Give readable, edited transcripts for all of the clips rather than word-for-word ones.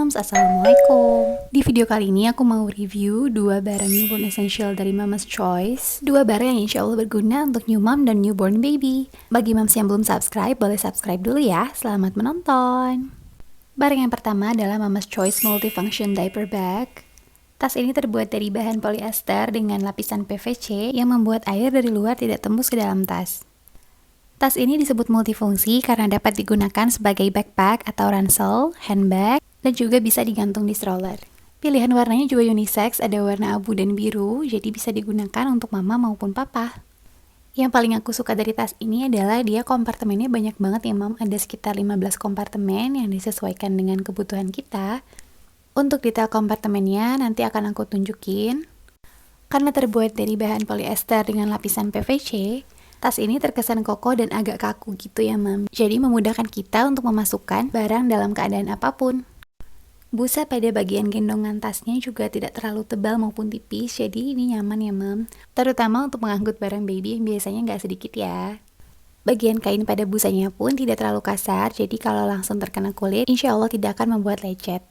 Moms, Assalamualaikum. Di video kali ini aku mau review 2 barang newborn essential dari Mama's Choice. 2 barang yang insya Allah berguna untuk new mom dan newborn baby. Bagi moms yang belum subscribe, boleh subscribe dulu ya. Selamat menonton. Barang yang pertama adalah Mama's Choice Multifunction Diaper Bag. Tas ini terbuat dari bahan polyester dengan lapisan PVC yang membuat air dari luar tidak tembus ke dalam tas. Tas ini disebut multifungsi karena dapat digunakan sebagai backpack atau ransel, handbag, dan juga bisa digantung di stroller. Pilihan warnanya juga unisex, ada warna abu dan biru, jadi bisa digunakan untuk mama maupun papa. Yang paling aku suka dari tas ini adalah dia kompartemennya banyak banget ya mam, ada sekitar 15 kompartemen yang disesuaikan dengan kebutuhan kita. Untuk detail kompartemennya nanti akan aku tunjukin. Karena terbuat dari bahan polyester dengan lapisan PVC, tas ini terkesan kokoh dan agak kaku gitu ya mam. Jadi memudahkan kita untuk memasukkan barang dalam keadaan apapun. Busa pada bagian gendongan tasnya juga tidak terlalu tebal maupun tipis, jadi ini nyaman ya mam. Terutama untuk mengangkut barang baby yang biasanya nggak sedikit ya. Bagian kain pada busanya pun tidak terlalu kasar, jadi kalau langsung terkena kulit, insya Allah tidak akan membuat lecet.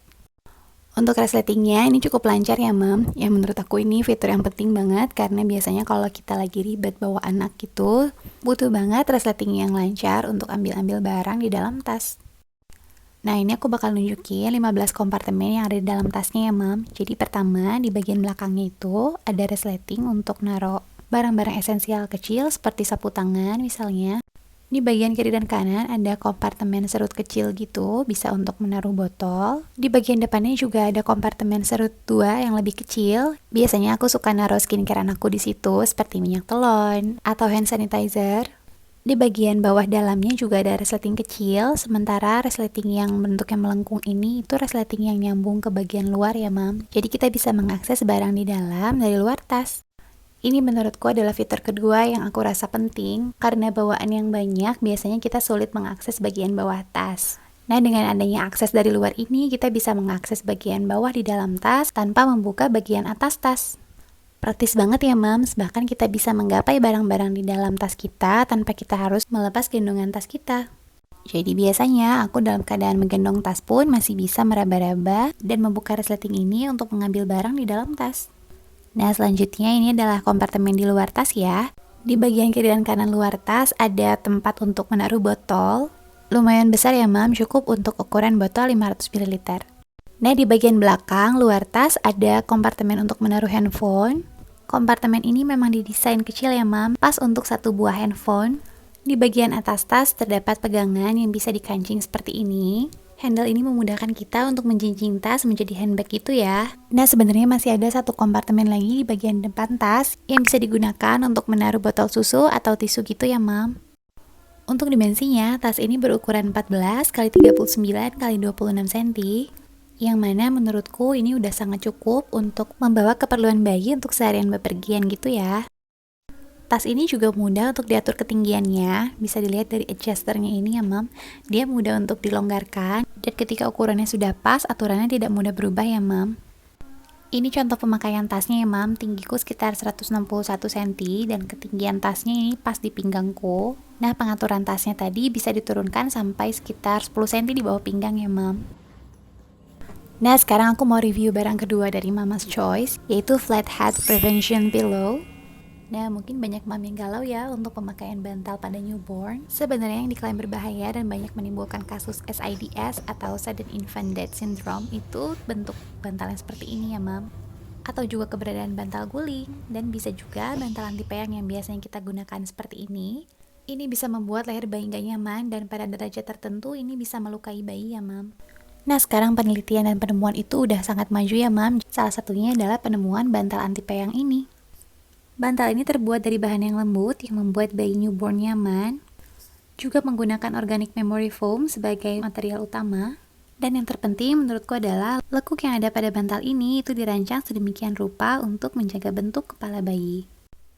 Untuk resletingnya ini cukup lancar ya mam. Ya menurut aku ini fitur yang penting banget karena biasanya kalau kita lagi ribet bawa anak gitu, butuh banget resleting yang lancar untuk ambil-ambil barang di dalam tas. Nah ini aku bakal nunjukin 15 kompartemen yang ada di dalam tasnya ya mam. Jadi pertama di bagian belakangnya itu ada resleting untuk naruh barang-barang esensial kecil seperti sapu tangan misalnya. Di bagian kiri dan kanan ada kompartemen serut kecil gitu, bisa untuk menaruh botol. Di bagian depannya juga ada kompartemen serut 2 yang lebih kecil. Biasanya aku suka naruh skincare anakku di situ, seperti minyak telon atau hand sanitizer. Di bagian bawah dalamnya juga ada resleting kecil, sementara resleting yang bentuknya melengkung ini itu resleting yang nyambung ke bagian luar ya mam. Jadi kita bisa mengakses barang di dalam dari luar tas. Ini menurutku adalah fitur kedua yang aku rasa penting, karena bawaan yang banyak biasanya kita sulit mengakses bagian bawah tas. Nah, dengan adanya akses dari luar ini, kita bisa mengakses bagian bawah di dalam tas tanpa membuka bagian atas tas. Praktis banget ya mams, bahkan kita bisa menggapai barang-barang di dalam tas kita tanpa kita harus melepas gendongan tas kita. Jadi biasanya aku dalam keadaan menggendong tas pun masih bisa meraba-raba dan membuka resleting ini untuk mengambil barang di dalam tas. Nah selanjutnya ini adalah kompartemen di luar tas ya. Di bagian kiri dan kanan luar tas ada tempat untuk menaruh botol. Lumayan besar ya mam, cukup untuk ukuran botol 500 ml. Nah di bagian belakang luar tas ada kompartemen untuk menaruh handphone. Kompartemen ini memang didesain kecil ya mam, pas untuk satu buah handphone. Di bagian atas tas terdapat pegangan yang bisa dikancing seperti ini. Handle ini memudahkan kita untuk menjinjing tas menjadi handbag gitu ya. Nah sebenarnya masih ada satu kompartemen lagi di bagian depan tas yang bisa digunakan untuk menaruh botol susu atau tisu gitu ya mam. Untuk dimensinya, tas ini berukuran 14 x 39 x 26 cm. Yang mana menurutku ini udah sangat cukup untuk membawa keperluan bayi untuk seharian bepergian gitu ya. Tas ini juga mudah untuk diatur ketinggiannya, bisa dilihat dari adjusternya ini ya mam. Dia mudah untuk dilonggarkan, dan ketika ukurannya sudah pas, aturannya tidak mudah berubah ya mam. Ini contoh pemakaian tasnya ya mam, tinggiku sekitar 161 cm, dan ketinggian tasnya ini pas di pinggangku. Nah pengaturan tasnya tadi bisa diturunkan sampai sekitar 10 cm di bawah pinggang ya mam. Nah sekarang aku mau review barang kedua dari Mama's Choice, yaitu Flat Head Prevention Pillow. Nah, mungkin banyak mam yang galau ya untuk pemakaian bantal pada newborn. Sebenarnya yang diklaim berbahaya dan banyak menimbulkan kasus SIDS atau Sudden Infant Death Syndrome itu bentuk bantal yang seperti ini ya mam. Atau juga keberadaan bantal guling, dan bisa juga bantal anti peyang yang biasanya kita gunakan seperti ini. Ini bisa membuat leher bayi gak nyaman dan pada derajat tertentu ini bisa melukai bayi ya mam. Nah sekarang penelitian dan penemuan itu udah sangat maju ya mam. Salah satunya adalah penemuan bantal anti peyang ini. Bantal ini terbuat dari bahan yang lembut yang membuat bayi newborn nyaman. Juga menggunakan organic memory foam sebagai material utama. Dan yang terpenting menurutku adalah lekuk yang ada pada bantal ini itu dirancang sedemikian rupa untuk menjaga bentuk kepala bayi.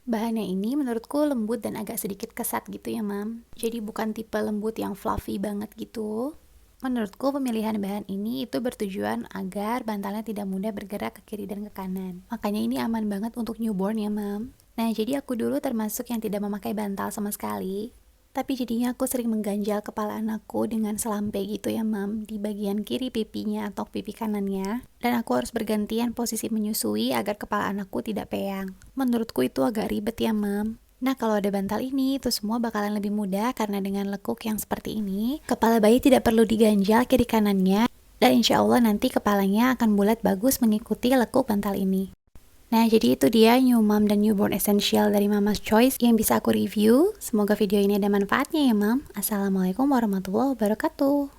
Bahannya ini menurutku lembut dan agak sedikit kesat gitu ya mam. Jadi bukan tipe lembut yang fluffy banget gitu. Menurutku pemilihan bahan ini itu bertujuan agar bantalnya tidak mudah bergerak ke kiri dan ke kanan. Makanya ini aman banget untuk newborn ya mam. Nah jadi aku dulu termasuk yang tidak memakai bantal sama sekali. Tapi jadinya aku sering mengganjal kepala anakku dengan selampe gitu ya mam, di bagian kiri pipinya atau pipi kanannya. Dan aku harus bergantian posisi menyusui agar kepala anakku tidak peyang. Menurutku itu agak ribet ya mam. Nah kalau ada bantal ini, itu semua bakalan lebih mudah karena dengan lekuk yang seperti ini, kepala bayi tidak perlu diganjal kiri kanannya, dan insya Allah nanti kepalanya akan bulat bagus mengikuti lekuk bantal ini. Nah, jadi itu dia New Mom dan Newborn Essential dari Mama's Choice yang bisa aku review. Semoga video ini ada manfaatnya ya, Mam. Assalamualaikum warahmatullahi wabarakatuh.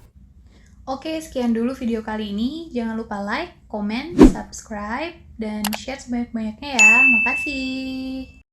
Oke, sekian dulu video kali ini. Jangan lupa like, comment, subscribe, dan share sebanyak-banyaknya ya. Makasih.